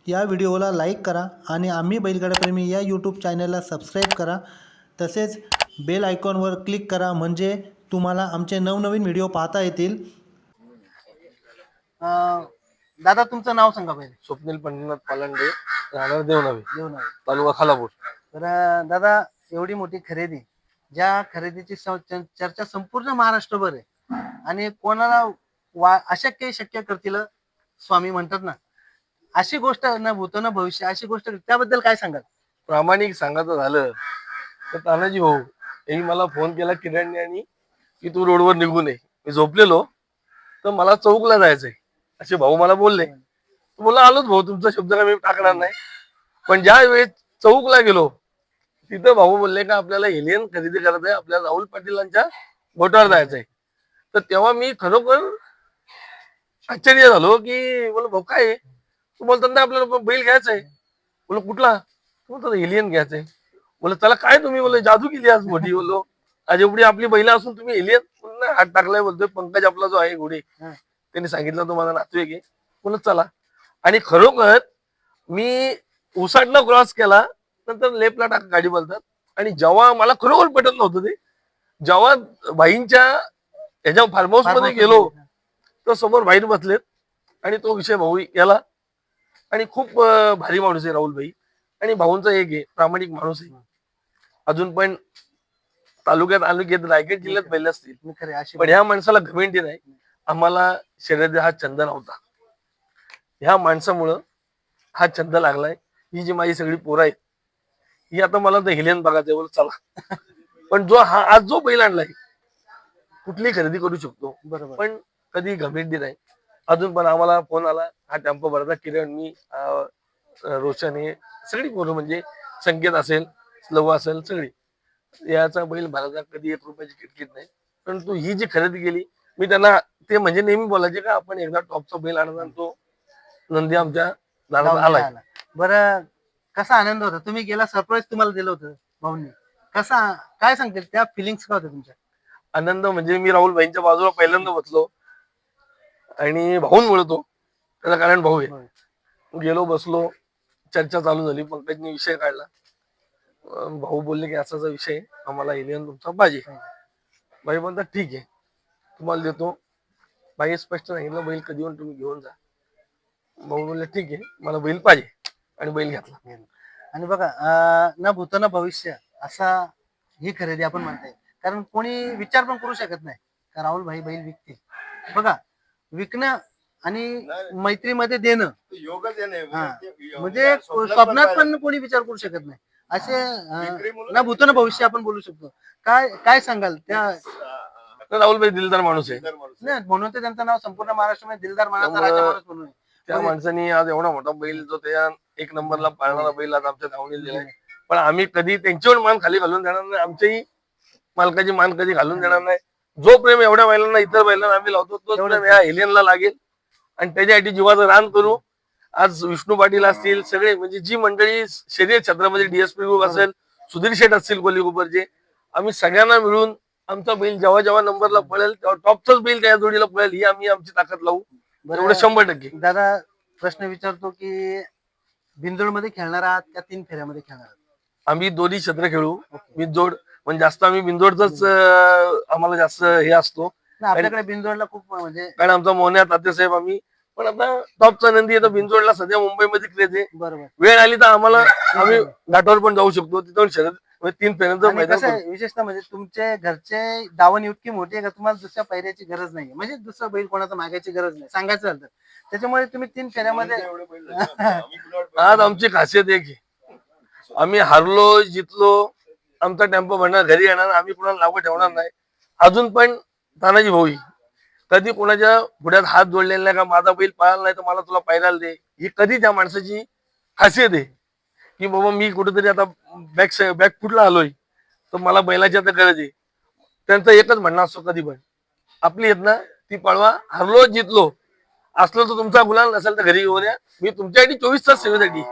या व्हिडिओला लाईक करा आणि आम्ही बैलगाडाप्रेमी या यूट्यूब चॅनलला सबस्क्राईब करा. तसेच बेल आयकॉनवर क्लिक करा म्हणजे तुम्हाला आमचे नवनवीन व्हिडिओ पाहता येतील. दादा तुमचं नाव सांगा पहिले. स्वप्नील पंढरीनाथ पालंडे, राहणार देवनावे, देवनावे, तालुका खालापूर. तर दादा एवढी मोठी खरेदी, ज्या खरेदीची चर्चा संपूर्ण महाराष्ट्रभर आहे आणि कोणाला अशक्य शक्य करतील स्वामी म्हणतात ना, अशी गोष्ट न भूतो न भविष्य, अशी गोष्ट त्याबद्दल काय सांगाल? प्रामाणिक सांगायचं झालं तर तानाजी भाऊ यांनी मला फोन केला किरणने आणि की तू रोडवर निघू नये. मी झोपलेलो तर मला चौकला जायचंय असे भाऊ मला बोलले. बोला आलोच भाऊ, तुमचा शब्द मी टाकणार नाही. पण ज्या वेळेस चौकला गेलो तिथं भाऊ बोलले का आपल्याला एलियन खरेदी करत आहे, आपल्याला राहुल पाटीलांच्या गोटावर जायचंय. तर तेव्हा मी खरोखर आश्चर्य झालो की बोल भाऊ काय तू बोलतात ना आपल्याला बैल घ्यायचंय. बोल कुठला? बोलतो एलियन घ्यायचंय. बोल त्याला काय तुम्ही बोल जादू केली आज मोठी. बोललो आज एवढी आपली बैल असून तुम्ही एलियन हात टाकलाय. बोलतोय पंकज आपला जो आहे घोडे त्यांनी सांगितलं तुम्हाला नातू आहे. बोलत चला. आणि खरोखर मी उसाटला क्रॉस केला नंतर लेफ्टला टाक गाडी बोलतात. आणि जेव्हा मला खरोखर पटत नव्हतं ते, जेव्हा भाईंच्या ह्याच्या फार्म हाऊस मध्ये गेलो तर समोर बाहेर बसलेत आणि तो विषय भाऊ केला. आणि खूप भारी माणूस आहे राहुल भाई. आणि भाऊंचा एक आहे प्रामाणिक माणूस आहे. अजून पण तालुक्यात रायगड जिल्ह्यात पहिले असतील पण ह्या माणसाला घमेंडी नाही. आम्हाला शर्यत हा छंद नव्हता, ह्या माणसामुळं हा छंद लागलाय. ही जी माझी सगळी पोरं आहेत ही आता मला तर हेलियन बघायचं बोल चला. पण जो हा आज जो बैल आणलाय कुठली खरेदी करू शकतो बरोबर, पण कधी घमेंडी नाही. अजून पण आम्हाला फोन आला हा टेम्पो भरता किरण मी रोशन हे सगळी पोरं म्हणजे संकेत असेल स्लव असेल सगळी याचा बैल भरायचा कधी 1 रुपयाची किटकिट नाही. परंतु ही जी खरेदी केली मी त्यांना ते म्हणजे नेहमी बोलायचे का आपण एकदा टॉपचा बैल आणला तो नंदी आमच्या दारात आलाय. बरं कसा आनंद होता? तुम्ही गेला सरप्राईज तुम्हाला दिलं होतं भाऊंनी, कसा काय सांगतील त्या फिलिंग्स काय होत्या तुमच्या? आनंद म्हणजे मी राहुल भाईंच्या बाजूला पहिल्यांदा बसलो आणि भाऊंमुळे तो त्याचं कारण भाऊ आहे. गेलो बसलो चर्चा चालू झाली. पंकजने विषय काढला. भाऊ बोलले की असाचा विषय आम्हाला एलियन तुमचा पाहिजे. भाई म्हणतात ठीक आहे तुम्हाला देतो. भाई स्पष्ट सांगितलं बैल कधी येऊन तुम्ही घेऊन जा. भाऊ बोलले ठीक आहे मला बैल पाहिजे आणि बैल घेतला. आणि बघा न भूतो न भविष्य असा ही खरेदी आपण म्हणताय, कारण कोणी विचार पण करू शकत नाही का राहुल भाई बैल विकतील. बघा विकणं आणि मैत्रीमध्ये देणं म्हणजे स्वप्नात पण कोणी विचार करू शकत नाही. असे न भूतो न भविष्य आपण बोलू शकतो. काय काय सांगाल त्या? राहुल भाई दिलदार माणूस आहे नाही म्हणून तर त्यांचं नाव संपूर्ण महाराष्ट्रामध्ये दिलदार माणूस राजा माणूस म्हणून. त्या माणसाने आज एवढा मोठा बैल जो त्या 1 नंबरला पाळणारा बैल आज आमच्या धावणीला दिलाय. पण आम्ही कधी त्यांच्यावर मान खाली घालून देणार नाही, आमच्याही मालकाची मान कधी घालून देणार नाही. जो प्रेम एवढ्या बैलांना इतर बैलांना आम्ही लावतो तो प्रेम ह्या एलियनला लागेल आणि त्याच्यासाठी जीवाचं रान करू. आज विष्णू पाटील असतील सगळे म्हणजे जी मंडळी शर्यत क्षेत्रामध्ये डीएसपी ग्रुप असेल, सुधीर शेठ असतील कोल्हापूरचे, आम्ही सगळ्यांना मिळून आमचा बैल जेव्हा जेव्हा नंबरला पळेल तेव्हा टॉपचाच बैल त्या जोडीला पळेल ही आम्ही आमची ताकद लावू. एवढं 100%. दादा प्रश्न विचारतो की बिंदोड मध्ये खेळणार आहात का 3 फेऱ्यामध्ये खेळणार आहात? आम्ही दोन्ही क्षेत्र खेळू. बिंदोड म्हणजे जास्त आम्ही बिंदोडच आम्हाला जास्त हे असतो. आपल्याकडे बिंदोडला खूप म्हणजे कारण आमचा मोन्या तात्यासाहेब आम्ही पण आता टॉपचा नंदी येतो बिंदोडला सध्या मुंबईमध्ये क्रेज आहे. बरोबर वेळ आली तर आम्हाला आम्ही घाटावर पण जाऊ शकतो. तिथून शर्यत 3 फेऱ्यांचं मैदान करू. विशेषतः म्हणजे तुमचे घरचे दावण इतकी मोठी आहे का तुम्हाला दुसऱ्या पैऱ्याची गरज नाही, म्हणजे दुसरा बैल कोणाचा मागायची गरज नाही सांगायचं झालं. त्याच्यामुळे तुम्ही 3 फेऱ्यामध्ये आज आमची खासियत एक आहे आम्ही हारलो जितलो आमचा टेम्पो भरणार घरी येणार आम्ही कुणाला नावं ठेवणार नाही. अजून पण तानाजी भाऊ कधी कोणाच्या पुढ्यात हात जोडलेला नाही का माझा बैल पळाला नाही तर मला तुला पायराला दे. ही कधी त्या माणसाची खासियत आहे की बाबा मी कुठेतरी आता बॅक फुटला आलोय तर मला बैलाची आता गरज आहे. त्यांचं एकच म्हणणं असतो कधी पण आपली आहेत ना ती पळवा, हरलो जितलो असलो तर तुमचा गुलाल नसेल तर घरी घेऊन या. मी तुमच्यासाठी 24 तास सेवेसाठी.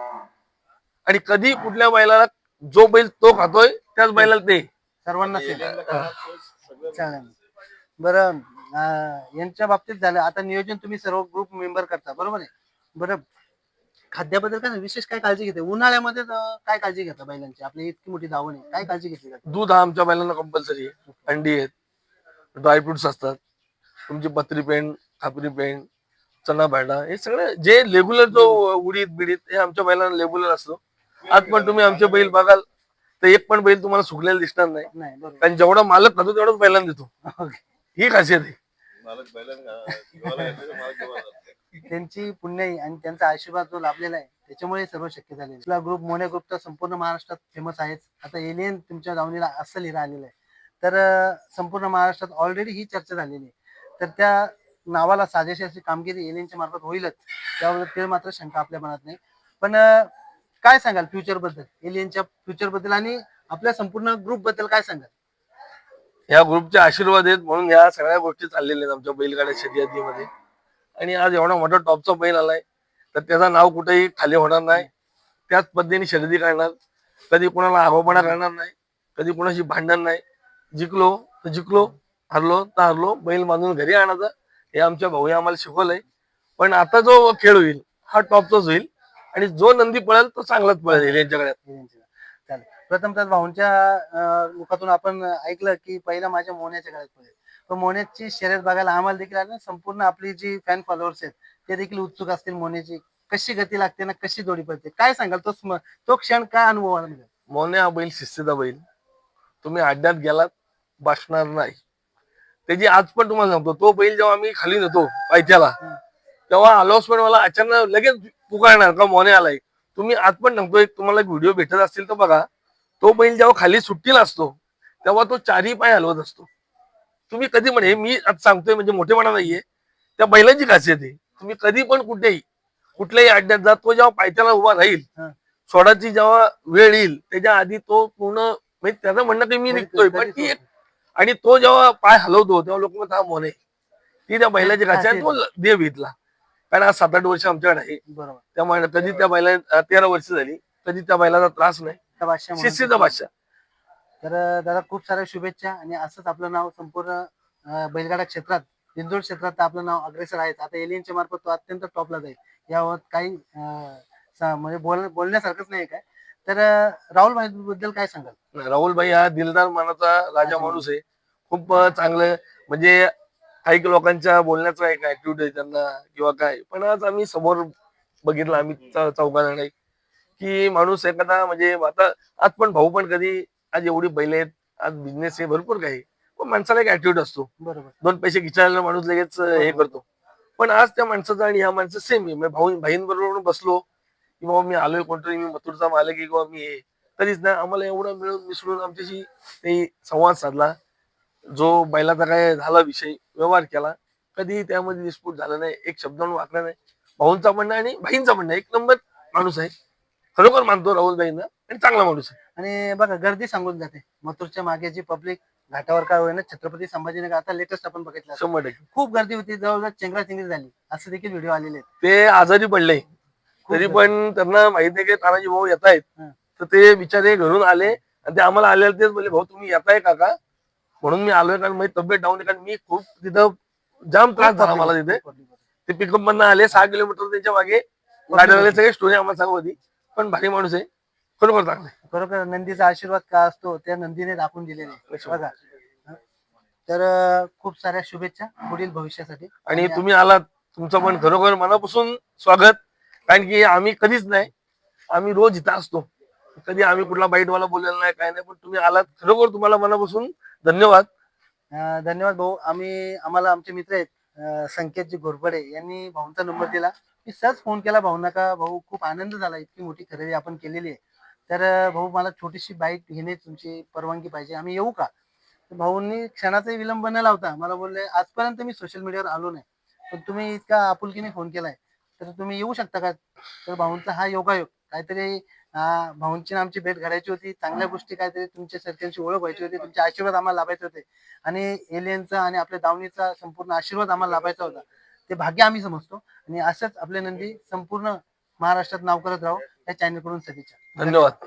आणि कधी कुठल्या बैलाला जो बैल तो खातोय त्याच बैलाला ते सर्वांना चालेल. बरं यांच्या बाबतीत झालं आता नियोजन तुम्ही सर्व ग्रुप मेंबर करता बरोबर आहे. बरं खाद्याबद्दल काय विशेष काय काळजी घेते उन्हाळ्यामध्ये काय काळजी घेता बैलांची आपली इतकी मोठी धावण आहे काय काळजी घेतली जाते? दूध हा आमच्या बैलांना कंपल्सरी आहे, अंडी आहेत, ड्रायफ्रुट्स असतात, तुमची पत्री पेंड, खापरी पेंड, चना भांडा, हे सगळं जे रेग्युलर जो उडीद बिडीत हे आमच्या बैलांना रेग्युलर असतो. आज पण तुम्ही आमचे बैल बघाल तर एक पण बैल तुम्हाला सुकलेला दिसणार नाही, नाही बरोबर. कारण जेवढा मालक खातो तेवढाच बैलांना देतो. ओके. ही खासियत आहे. त्यांची पुण्याई आणि त्यांचा आशीर्वाद जो लाभलेला आहे त्याच्यामुळे सर्व शक्य झाले. आपला ग्रुप मोने ग्रुप तर संपूर्ण महाराष्ट्रात फेमस आहेच. आता एलियन तुमच्या दावणीला असं लिहिलं आलेलं आहे तर संपूर्ण महाराष्ट्रात ऑलरेडी ही चर्चा झालेली आहे. तर त्या नावाला साजेशी अशी कामगिरी एलियनच्या मार्फत होईलच त्याबद्दल ते मात्र शंका आपल्या मनात नाही. पण काय सांगाल फ्युचर बद्दल, एलियनच्या फ्युचर बद्दल आणि आपल्या संपूर्ण ग्रुप बद्दल काय सांगाल? या ग्रुपचे आशीर्वाद आहेत म्हणून या सगळ्या गोष्टी चाललेल्या आहेत आमच्या बैलगाड्या शर्यतीमध्ये. आणि आज एवढा मोठा टॉपचा बैल आलाय तर त्याचं नाव कुठेही खाली होणार नाही. त्याच पद्धतीने शर्यती करणार, कधी कोणाला आगाऊपणा करणार नाही, कधी कोणाशी भांडण नाही. जिंकलो तर जिंकलो, हरलो तर हरलो, बैल बांधून घरी आणायचं हे आमच्या भाऊने आम्हाला शिकवलंय. पण आता जो खेळ होईल हा टॉपचाच होईल आणि जो नंदी पळेल तो चांगलाच पळेल यांच्याकडे. चालेल. प्रथमतः भाऊंच्या मुखातून आपण ऐकलं की पहिला माझ्या मोन्याच्या गळ्यात पडेल. पण मोन्याची शर्यत बघायला आम्हाला देखील आलं, संपूर्ण आपली जी फॅन फॉलोअर्स आहेत ते देखील उत्सुक असतील मोन्याची कशी गती लागते ना कशी जोडी पडते. काय सांगाल तो क्षण काय अनुभव आला? मोने हा बैल शिस्तीचा बैल, तुम्ही अड्ड्यात गेलात बसणार नाही. त्याची आज पण तुम्हाला सांगतो, तो बैल जेव्हा आम्ही खाली नेतो पायथ्याला तेव्हा अनाउन्समेंट मला अचानक लगेच पुकारणार का मोने आलाय. तुम्ही आज पण सांगतो, एक तुम्हाला व्हिडिओ भेटत असतील तर बघा, तो बैल जेव्हा खाली सुट्टीला असतो तेव्हा तो चारही पाय हलवत असतो. तुम्ही कधी म्हणे मी आज सांगतोय म्हणजे मोठेपणा नाहीये, त्या बैलाची खासियत आहे. तुम्ही कधी पण कुठेही कुठल्याही अड्ड्यात जा, तो जेव्हा पायथ्याला उभा राहील सोडाची जेव्हा वेळ येईल त्याच्या आधी तो पूर्ण म्हणजे त्याचं म्हणणं की मी निघतोय पण ती एक, आणि तो जेव्हा पाय हलवतो तेव्हा लोक म्हणतात हा मोने, ती त्या बैलाची खासियत, तो देव इथला. कारण आज 7-8 वर्ष आमच्याकडे आहे, बरोबर. त्यामुळे कधी त्या बैला 13 वर्ष झाली, कधी त्या बैलाचा त्रास नाही, शिस्तीचा बादशाह. तर दादा खूप साऱ्या शुभेच्छा आणि असंच आपलं नाव संपूर्ण बैलगाडा क्षेत्रात बिंदूर क्षेत्रात आपलं नाव अग्रेसर आहे. आता एलियनच्या मार्फत तो अत्यंत टॉपला जाईल यावर काही म्हणजे बोलण्यासारखंच नाही काय. तर राहुल भाई बद्दल काय सांगाल? राहुल भाई हा दिलदार मनाचा राजा माणूस आहे, खूप चांगलं. म्हणजे काही लोकांच्या बोलण्याचा एक ऍटिट्यूड आहे त्यांना किंवा काय, पण आज आम्ही समोर बघितलं आम्ही चौघा जण की माणूस एखादा म्हणजे आता आज पण भाऊ पण कधी आज एवढी बैल आहेत, आज बिझनेस आहे भरपूर काही, पण माणसाला एक ऍटिट्यूड असतो. बरोबर. 2 पैसे खिचायला माणूस लगेच हे करतो. पण आज त्या माणसाचा आणि ह्या माणसं सेम आहे. भाऊ बहिणीबरोबर बसलो की बाबा मी आलोय कोणतरी, मी मथुरचा मालक किंवा मी हे कधीच नाही. आम्हाला एवढं मिळून मिसळून आमच्याशी ते संवाद साधला, जो बैलाचा काय झाला विषय व्यवहार केला, कधी त्यामध्ये डिस्प्यूट झाला नाही, एक शब्दावरून वाकला नाही. भाऊंचा म्हणणं आणि बहीणचा म्हणणं एक नंबर माणूस आहे, खरोखर मानतो राहुल भाईंना, आणि चांगला माणूस आहे. आणि बघा गर्दी सांगून जाते मथुरच्या मागे जी पब्लिक घाटावर काय होईना छत्रपती संभाजीनगर आता लेटेस्ट आपण बघितलं 100%. खूप गर्दी होती, जवळजवळ चेंगराचेंगरी झाली, असं देखील व्हिडिओ आलेले आहेत. ते आजारी पडले तरी पण त्यांना माहिती आहे की तानाजी भाऊ येत आहेत, तर ते बिचारे घरून आले आणि ते आम्हाला आलेले तेच बोलले, भाऊ तुम्ही येताय काका, म्हणून मी आलोय कारण माझी तब्येत डाऊन आहे, कारण मी खूप तिथं जाम त्रास झाला मला तिथे. ते पिकअप मधनं आले 6 किलोमीटर त्यांच्या मागे गाड्या सगळे स्टोरी आम्हाला सांगत होती. पण भारी माणूस आहे, खरोखर चांगला आहे. खरोखर नंदीचा आशीर्वाद का असतो त्या नंदीने दाखवून दिलेले बघा. तर खूप साऱ्या शुभेच्छा पुढील भविष्यासाठी. आणि तुम्ही आलात, तुमचं पण खरोखर मनापासून स्वागत. कारण की आम्ही कधीच नाही, आम्ही रोज इथं असतो, कधी आम्ही कुठला बाईटवाला बोललेला नाही काय नाही, पण तुम्ही आलात खरोखर तुम्हाला मनापासून धन्यवाद. धन्यवाद भाऊ. आम्हाला आमचे मित्र आहेत संकेतजी घोरपडे यांनी भाऊंचा नंबर दिला. मी सहज फोन केला भाऊंना का भाऊ खूप आनंद झाला, इतकी मोठी खरेदी आपण केलेली आहे, तर भाऊ मला छोटीशी बाईक घेणे तुमची परवानगी पाहिजे, आम्ही येऊ का? भाऊंनी क्षणाचाही विलंब न लावता मला बोलले, आजपर्यंत मी सोशल मीडियावर आलो नाही पण तुम्ही इतका आपुलकीने फोन केलाय तर तुम्ही येऊ शकता का? तर भाऊंचा हा योगायोग काहीतरी भाऊंची आमची भेट घडायची होती, चांगल्या गोष्टी काहीतरी तुमच्या सर्कलची ओळख व्हायची होती, तुमचे आशीर्वाद आम्हाला लाभायचे होते आणि एलियनचा आणि आपल्या दावणीचा संपूर्ण आशीर्वाद आम्हाला लाभायचा होता. ते भाग्य आम्ही समजतो आणि असंच आपले नंदी संपूर्ण महाराष्ट्रात नाव करत राहू या चॅनल कडून सदिच्छा. धन्यवाद.